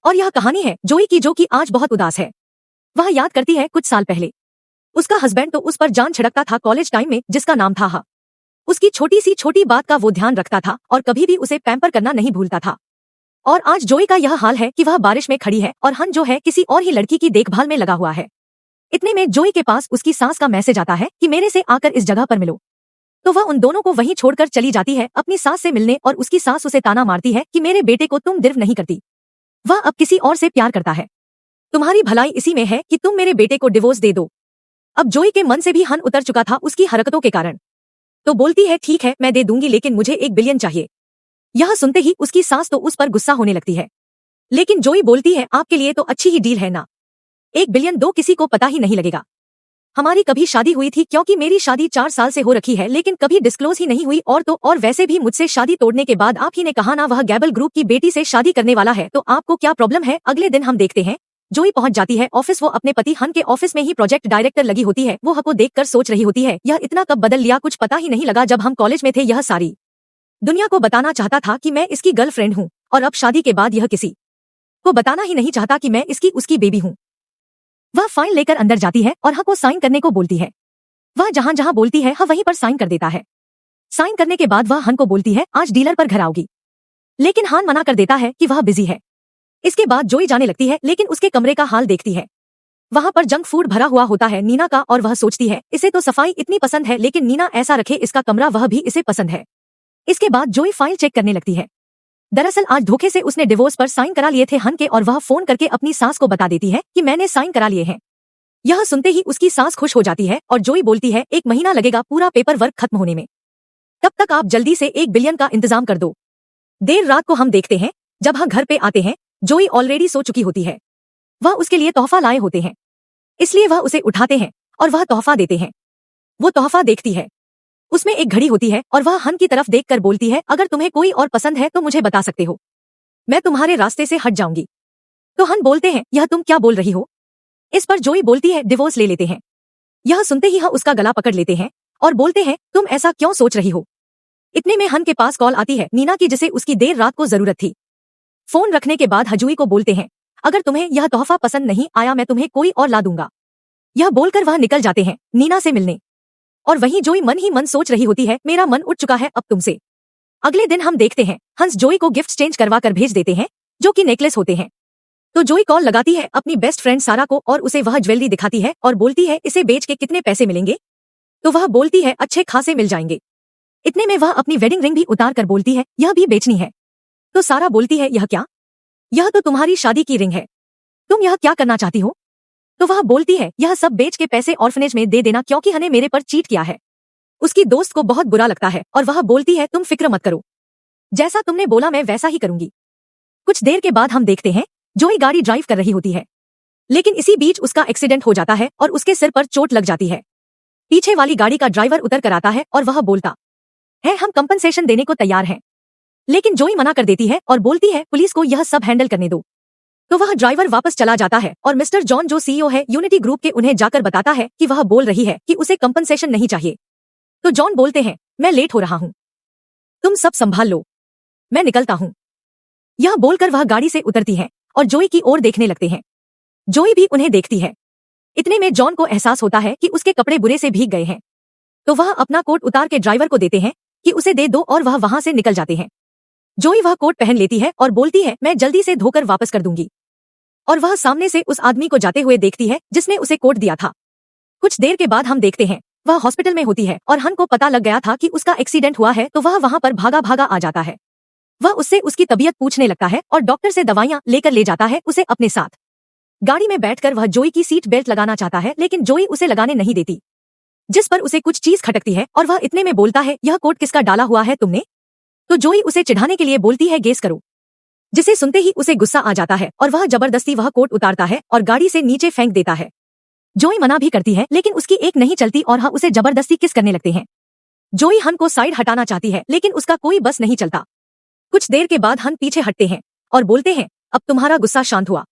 और यह कहानी है जोई की, जो कि आज बहुत उदास है। वह याद करती है कुछ साल पहले उसका हस्बैंड तो उस पर जान छिड़कता था कॉलेज टाइम में, जिसका नाम था हा। उसकी छोटी सी छोटी बात का वो ध्यान रखता था और कभी भी उसे पैम्पर करना नहीं भूलता था। और आज जोई का यह हाल है कि वह बारिश में खड़ी है और हन जो है किसी और ही लड़की की देखभाल में लगा हुआ है। इतने में जोई के पास उसकी सास का मैसेज आता है कि मेरे से आकर इस जगह पर मिलो। तो वह उन दोनों को वहीं छोड़कर चली जाती है अपनी सास से मिलने, और उसकी सास उसे ताना मारती है कि मेरे बेटे को तुम डिर्व नहीं करती, वह अब किसी और से प्यार करता है। तुम्हारी भलाई इसी में है कि तुम मेरे बेटे को डिवोर्स दे दो। अब जोई के मन से भी हन उतर चुका था उसकी हरकतों के कारण। तो बोलती है ठीक है मैं दे दूंगी, लेकिन मुझे 1 बिलियन चाहिए। यह सुनते ही उसकी सास तो उस पर गुस्सा होने लगती है, लेकिन जोई बोलती है आपके लिए तो अच्छी ही डील है ना, 1 बिलियन दो, किसी को पता ही नहीं लगेगा। हमारी कभी शादी हुई थी, क्योंकि मेरी शादी 4 साल से हो रखी है, लेकिन कभी डिस्क्लोज ही नहीं हुई। और तो और वैसे भी मुझसे शादी तोड़ने के बाद आप ही ने कहा ना वह गैबल ग्रुप की बेटी से शादी करने वाला है, तो आपको क्या प्रॉब्लम है। अगले दिन हम देखते हैं जोई पहुंच जाती है ऑफिस। वो अपने पति हन के ऑफिस में ही प्रोजेक्ट डायरेक्टर लगी होती है। वो हको देखकर सोच रही होती है यह इतना कब बदल लिया, कुछ पता ही नहीं लगा जब हम कॉलेज में थे। यह सारी दुनिया को बताना चाहता था कि मैं इसकी गर्लफ्रेंड हूँ, और अब शादी के बाद यह किसी को बताना ही नहीं चाहता कि मैं इसकी उसकी बेबी हूँ। वह फाइल लेकर अंदर जाती है और को साइन करने को बोलती है। वह जहां जहां बोलती है वहीं पर साइन कर देता है। साइन करने के बाद वह हन को बोलती है आज डीलर पर घर आओगी, लेकिन हान मना कर देता है कि वह बिजी है। इसके बाद जोई जाने लगती है, लेकिन उसके कमरे का हाल देखती है वहां पर जंक फूड भरा हुआ होता है नीना का, और वह सोचती है इसे तो सफाई इतनी पसंद है, लेकिन नीना ऐसा रखे इसका कमरा वह भी इसे पसंद है। इसके बाद जोई फाइल चेक करने लगती है। दरअसल आज धोखे से उसने डिवोर्स पर साइन करा लिए थे हन के, और वह फोन करके अपनी सास को बता देती है कि मैंने साइन करा लिए हैं। यह सुनते ही उसकी सास खुश हो जाती है और जोई बोलती है 1 महीना लगेगा पूरा पेपर वर्क खत्म होने में, तब तक आप जल्दी से 1 बिलियन का इंतजाम कर दो। देर रात को हम देखते हैं जब हम घर पे आते हैं जोई ऑलरेडी सो चुकी होती है। वह उसके लिए तोहफा लाए होते हैं, इसलिए वह उसे उठाते हैं और वह तोहफा देते हैं। वो तोहफा देखती है, उसमें एक घड़ी होती है, और वह हन की तरफ देखकर बोलती है अगर तुम्हें कोई और पसंद है तो मुझे बता सकते हो, मैं तुम्हारे रास्ते से हट जाऊंगी। तो हन बोलते हैं यह तुम क्या बोल रही हो। इस पर जोई बोलती है डिवोर्स ले लेते हैं। यह सुनते ही उसका गला पकड़ लेते हैं और बोलते हैं तुम ऐसा क्यों सोच रही हो। इतने में हन के पास कॉल आती है नीना की, जिसे उसकी देर रात को जरूरत थी। फोन रखने के बाद हजूई को बोलते हैं अगर तुम्हें यह तोहफा पसंद नहीं आया मैं तुम्हें कोई और ला दूंगा। यह बोलकर वह निकल जाते हैं नीना से मिलने, और वहीं जोई मन ही मन सोच रही होती है मेरा मन उठ चुका है अब तुमसे। अगले दिन हम देखते हैं हंस जोई को गिफ्ट चेंज करवा कर भेज देते हैं, जो कि नेकलेस होते हैं। तो जोई कॉल लगाती है अपनी बेस्ट फ्रेंड सारा को और उसे वह ज्वेलरी दिखाती है और बोलती है इसे बेच के कितने पैसे मिलेंगे। तो वह बोलती है अच्छे खासे मिल जाएंगे। इतने में वह अपनी वेडिंग रिंग भी उतार कर बोलती है यह भी बेचनी है। तो सारा बोलती है यह क्या, यह तो तुम्हारी शादी की रिंग है, तुम यह क्या करना चाहती हो। तो वह बोलती है यह सब बेच के पैसे ऑर्फनेज में दे देना, क्योंकि हने मेरे पर चीट किया है। उसकी दोस्त को बहुत बुरा लगता है और वह बोलती है तुम फिक्र मत करो, जैसा तुमने बोला मैं वैसा ही करूंगी। कुछ देर के बाद हम देखते हैं जोई गाड़ी ड्राइव कर रही होती है, लेकिन इसी बीच उसका एक्सीडेंट हो जाता है और उसके सिर पर चोट लग जाती है। पीछे वाली गाड़ी का ड्राइवर उतर कर आता है और वह बोलता है हम कंपनसेशन देने को तैयार हैं, लेकिन जोई मना कर देती है और बोलती है पुलिस को यह सब हैंडल करने दो। तो वह ड्राइवर वापस चला जाता है और मिस्टर जॉन जो सीईओ है यूनिटी ग्रुप के, उन्हें जाकर बताता है कि वह बोल रही है कि उसे कंपनसेशन नहीं चाहिए। तो जॉन बोलते हैं मैं लेट हो रहा हूँ, तुम सब संभाल लो, मैं निकलता हूँ। यह बोलकर वह गाड़ी से उतरती है और जोई की ओर देखने लगते हैं। जोई भी उन्हें देखती है। इतने में जॉन को एहसास होता है कि उसके कपड़े बुरे से भीग गए हैं, तो वह अपना कोट उतार के ड्राइवर को देते हैं कि उसे दे दो, और वह वहां से निकल जाते हैं। जोई वह कोट पहन लेती है और बोलती है मैं जल्दी से धोकर वापस कर दूंगी, और वह सामने से उस आदमी को जाते हुए देखती है जिसने उसे कोट दिया था। कुछ देर के बाद हम देखते हैं वह हॉस्पिटल में होती है और हन को पता लग गया था कि उसका एक्सीडेंट हुआ है, तो वह वहां पर भागा भागा आ जाता है। वह उससे उसकी तबीयत पूछने लगता है और डॉक्टर से दवाइयां लेकर ले जाता है उसे अपने साथ। गाड़ी में बैठकर वह जोई की सीट बेल्ट लगाना चाहता है, लेकिन जोई उसे लगाने नहीं देती, जिस पर उसे कुछ चीज खटकती है और वह इतने में बोलता है यह कोट किसका डाला हुआ है तुमने। तो जोई उसे चिढ़ाने के लिए बोलती है गेस करो, जिसे सुनते ही उसे गुस्सा आ जाता है और वह जबरदस्ती वह कोट उतारता है और गाड़ी से नीचे फेंक देता है। जोई मना भी करती है, लेकिन उसकी एक नहीं चलती और उसे जबरदस्ती किस करने लगते हैं। जोई हन को साइड हटाना चाहती है, लेकिन उसका कोई बस नहीं चलता। कुछ देर के बाद हन पीछे हटते हैं और बोलते हैं अब तुम्हारा गुस्सा शांत हुआ।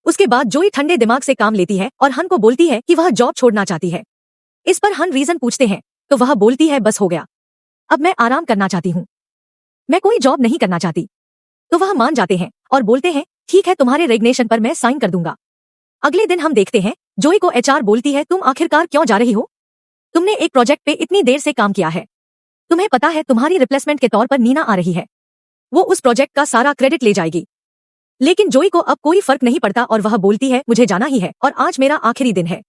उसके बाद जोई ठंडे दिमाग से काम लेती है और हन को बोलती है कि वह जॉब छोड़ना चाहती है। इस पर हन रीजन पूछते हैं, तो वह बोलती है बस हो गया, अब मैं आराम करना चाहती हूँ, मैं कोई जॉब नहीं करना चाहती। तो वह मान जाते हैं और बोलते हैं ठीक है, तुम्हारे रेजिग्नेशन पर मैं साइन कर दूंगा। अगले दिन हम देखते हैं जोई को एचआर बोलती है, तुम आखिरकार क्यों जा रही हो? तुमने एक प्रोजेक्ट पे इतनी देर से काम किया है, तुम्हें पता है तुम्हारी रिप्लेसमेंट के तौर पर नीना आ रही है, वो उस प्रोजेक्ट का सारा क्रेडिट ले जाएगी। लेकिन जोई को अब कोई फर्क नहीं पड़ता और वह बोलती है, मुझे जाना ही है और आज मेरा आखिरी दिन है।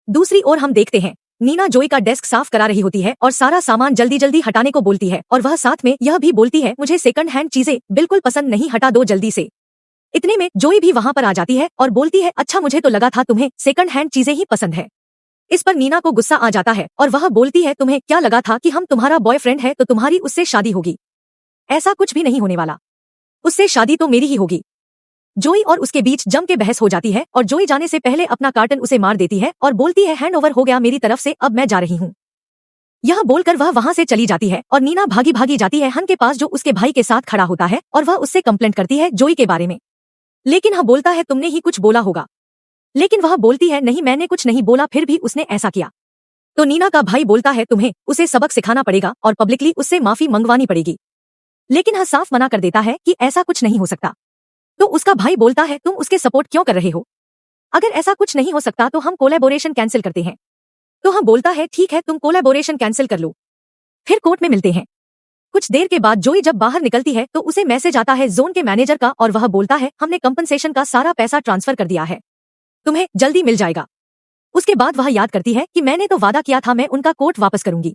दूसरी ओर हम देखते हैं नीना जोई का डेस्क साफ करा रही होती है और सारा सामान जल्दी जल्दी हटाने को बोलती है और वह साथ में यह भी बोलती है, मुझे सेकंड हैंड चीजें बिल्कुल पसंद नहीं, हटा दो जल्दी से। इतने में जोई भी वहां पर आ जाती है और बोलती है, अच्छा मुझे तो लगा था तुम्हें सेकंड हैंड चीजें ही पसंद है। इस पर नीना को गुस्सा आ जाता है और वह बोलती है, तुम्हें क्या लगा था कि हम तुम्हारा बॉयफ्रेंड है तो तुम्हारी उससे शादी होगी? ऐसा कुछ भी नहीं होने वाला, उससे शादी तो मेरी ही होगी। जोई और उसके बीच जम के बहस हो जाती है और जोई जाने से पहले अपना कार्टन उसे मार देती है और बोलती है, हैंड ओवर हो गया मेरी तरफ से, अब मैं जा रही हूँ। यह बोलकर वह वहां से चली जाती है और नीना भागी भागी जाती है हन के पास जो उसके भाई के साथ खड़ा होता है और वह उससे कंप्लेंट करती है जोई के बारे में। लेकिन वह बोलता है, तुमने ही कुछ बोला होगा। लेकिन वह बोलती है, नहीं मैंने कुछ नहीं बोला, फिर भी उसने ऐसा किया। तो नीना का भाई बोलता है, तुम्हें उसे सबक सिखाना पड़ेगा और पब्लिकली उससे माफी मंगवानी पड़ेगी। लेकिन वह साफ मना कर देता है कि ऐसा कुछ नहीं हो सकता। तो उसका भाई बोलता है, तुम उसके सपोर्ट क्यों कर रहे हो? अगर ऐसा कुछ नहीं हो सकता तो हम कोलैबोरेशन कैंसिल करते हैं। तो हम बोलता है, ठीक है तुम कोलैबोरेशन कैंसिल कर लो। फिर कोर्ट में मिलते हैं। कुछ देर के बाद जोई जब बाहर निकलती है तो उसे मैसेज आता है जोन के मैनेजर का और वह बोलता है, हमने कंपनसेशन का सारा पैसा ट्रांसफर कर दिया है, तुम्हें जल्दी मिल जाएगा। उसके बाद वह याद करती है कि मैंने तो वादा किया था मैं उनका कोट वापस करूंगी।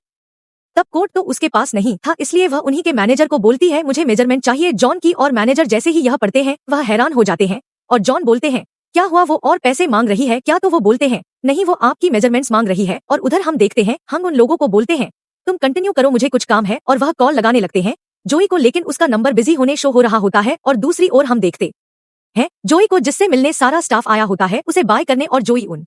तब कोट तो उसके पास नहीं था, इसलिए वह उन्हीं के मैनेजर को बोलती है, मुझे मेजरमेंट चाहिए जॉन की। और मैनेजर जैसे ही यह पढ़ते हैं वह हैरान हो जाते हैं और जॉन बोलते हैं, क्या हुआ, वो और पैसे मांग रही है क्या? तो वो बोलते हैं, नहीं वो आपकी मेजरमेंट्स मांग रही है। और उधर हम देखते हैं हम उन लोगों को बोलते हैं, तुम कंटिन्यू करो मुझे कुछ काम है, और वह कॉल लगाने लगते हैं जोई को, लेकिन उसका नंबर बिजी होने शो हो रहा होता है। और दूसरी ओर हम देखते हैं जोई को जिससे मिलने सारा स्टाफ आया होता है उसे बाय करने, और जोई उन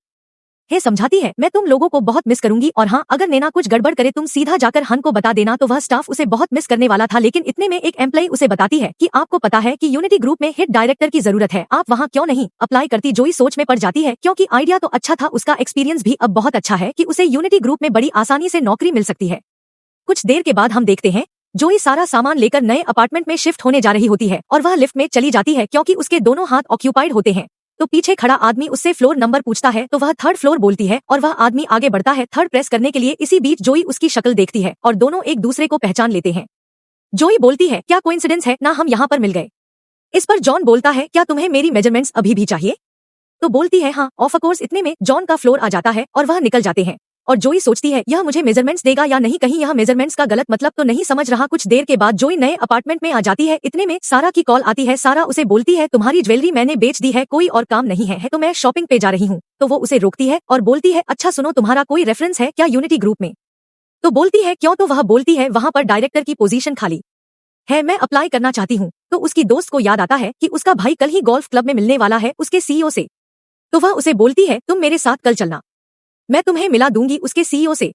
हे समझाती है, मैं तुम लोगों को बहुत मिस करूंगी और हाँ अगर नैना कुछ गड़बड़ करे तुम सीधा जाकर हन को बता देना। तो वह स्टाफ उसे बहुत मिस करने वाला था, लेकिन इतने में एक एम्प्लॉई उसे बताती है कि आपको पता है कि यूनिटी ग्रुप में हिट डायरेक्टर की जरूरत है, आप वहाँ क्यों नहीं अप्लाई करती? जोई सोच में पड़ जाती है क्योंकि आइडिया तो अच्छा था, उसका एक्सपीरियंस भी अब बहुत अच्छा है कि उसे यूनिटी ग्रुप में बड़ी आसानी से नौकरी मिल सकती है। कुछ देर के बाद हम देखते हैं जोई सारा सामान लेकर नए अपार्टमेंट में शिफ्ट होने जा रही होती है और वह लिफ्ट में चली जाती है क्योंकि उसके दोनों हाथ ऑक्यूपाइड होते हैं। तो पीछे खड़ा आदमी उससे फ्लोर नंबर पूछता है तो वह थर्ड फ्लोर बोलती है और वह आदमी आगे बढ़ता है थर्ड प्रेस करने के लिए। इसी बीच जोई उसकी शक्ल देखती है और दोनों एक दूसरे को पहचान लेते हैं। जोई बोलती है, क्या कोइंसिडेंस है ना हम यहाँ पर मिल गए? इस पर जॉन बोलता है, क्या तुम्हें मेरी मेजरमेंट्स अभी भी चाहिए? तो बोलती है, हाँ ऑफ कोर्स। इतने में जॉन का फ्लोर आ जाता है और वह निकल जाते हैं और जोई सोचती है, यह मुझे मेजरमेंट्स देगा या नहीं, कहीं यह मेजरमेंट्स का गलत मतलब तो नहीं समझ रहा। कुछ देर के बाद जोई नए अपार्टमेंट में आ जाती है। इतने में सारा की कॉल आती है। सारा उसे बोलती है, तुम्हारी ज्वेलरी मैंने बेच दी है, कोई और काम नहीं है तो मैं शॉपिंग पे जा रही हूँ। तो वो उसे रोकती है और बोलती है, अच्छा सुनो, तुम्हारा कोई रेफरेंस है क्या यूनिटी ग्रुप में? तो बोलती है, क्यों? तो वह बोलती है, वहाँ पर डायरेक्टर की पोजीशन खाली है, मैं अप्लाई करना चाहती हूँ। तो उसकी दोस्त को याद आता है कि उसका भाई कल ही गोल्फ क्लब में मिलने वाला है उसके सीईओ से। तो वह उसे बोलती है, तुम मेरे साथ कल चलना, मैं तुम्हें मिला दूंगी उसके सीईओ से।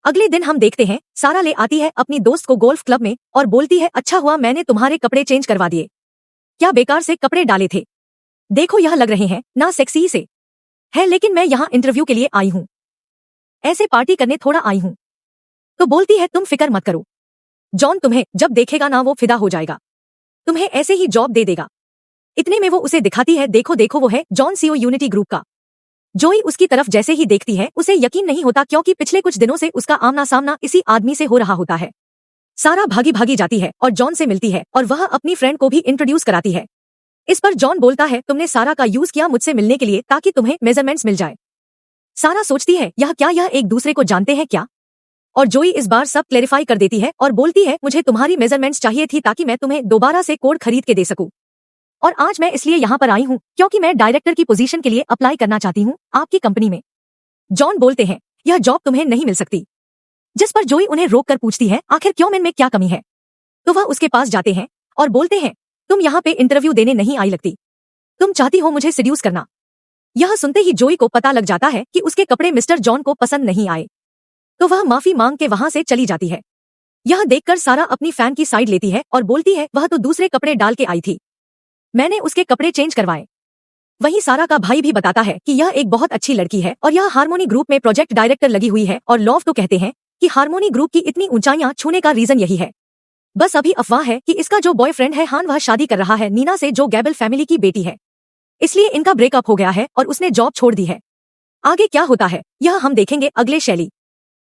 अगले दिन हम देखते हैं सारा ले आती है अपनी दोस्त को गोल्फ क्लब में और बोलती है, अच्छा हुआ मैंने तुम्हारे कपड़े चेंज करवा दिए, क्या बेकार से कपड़े डाले थे, देखो यह लग रहे हैं ना सेक्सी से है, लेकिन मैं यहाँ इंटरव्यू के लिए आई हूँ, ऐसे पार्टी करने थोड़ा आई हूँ। तो बोलती है, तुम फिक्र मत करो, जॉन तुम्हें जब देखेगा ना वो फिदा हो जाएगा, तुम्हें ऐसे ही जॉब दे देगा। इतने में वो उसे दिखाती है, देखो देखो वो है जॉन, सीईओ यूनिटी ग्रुप का। जोई उसकी तरफ जैसे ही देखती है उसे यकीन नहीं होता क्योंकि पिछले कुछ दिनों से उसका आमना सामना इसी आदमी से हो रहा होता है। सारा भागी भागी जाती है और जॉन से मिलती है और वह अपनी फ्रेंड को भी इंट्रोड्यूस कराती है। इस पर जॉन बोलता है, तुमने सारा का यूज किया मुझसे मिलने के लिए ताकि तुम्हें मेजरमेंट्स मिल जाए। सारा सोचती है, यह एक दूसरे को जानते हैं क्या? और जोई इस बार सब क्लेरिफाई कर देती है और बोलती है, मुझे तुम्हारी मेजरमेंट्स चाहिए थी ताकि मैं तुम्हें दोबारा से कोड खरीद के दे सकूं, और आज मैं इसलिए यहाँ पर आई हूँ क्योंकि मैं डायरेक्टर की पोजीशन के लिए अप्लाई करना चाहती हूँ आपकी कंपनी में। जॉन बोलते हैं, यह जॉब तुम्हें नहीं मिल सकती। जिस पर जोई उन्हें रोक कर पूछती है, आखिर क्यों, में क्या कमी है? तो वह उसके पास जाते हैं और बोलते हैं, तुम यहाँ पे इंटरव्यू देने नहीं आई लगती, तुम चाहती हो मुझे सिड्यूस करना। यह सुनते ही जोई को पता लग जाता है कि उसके कपड़े मिस्टर जॉन को पसंद नहीं आए, तो वह माफी मांग के वहां से चली जाती है। यह देखकर सारा अपनी फैन की साइड लेती है और बोलती है, वह तो दूसरे कपड़े डाल के आई थी, मैंने उसके कपड़े चेंज करवाए। वहीं सारा का भाई भी बताता है कि यह एक बहुत अच्छी लड़की है और यह हार्मोनी ग्रुप में प्रोजेक्ट डायरेक्टर लगी हुई है, और लॉव तो कहते हैं कि हार्मोनी ग्रुप की इतनी ऊंचाइयां छूने का रीजन यही है। बस अभी अफवाह है कि इसका जो बॉयफ्रेंड है हान वह शादी कर रहा है नीना से जो गैबल फैमिली की बेटी है, इसलिए इनका ब्रेकअप हो गया है और उसने जॉब छोड़ दी है। आगे क्या होता है यह हम देखेंगे अगले शैली।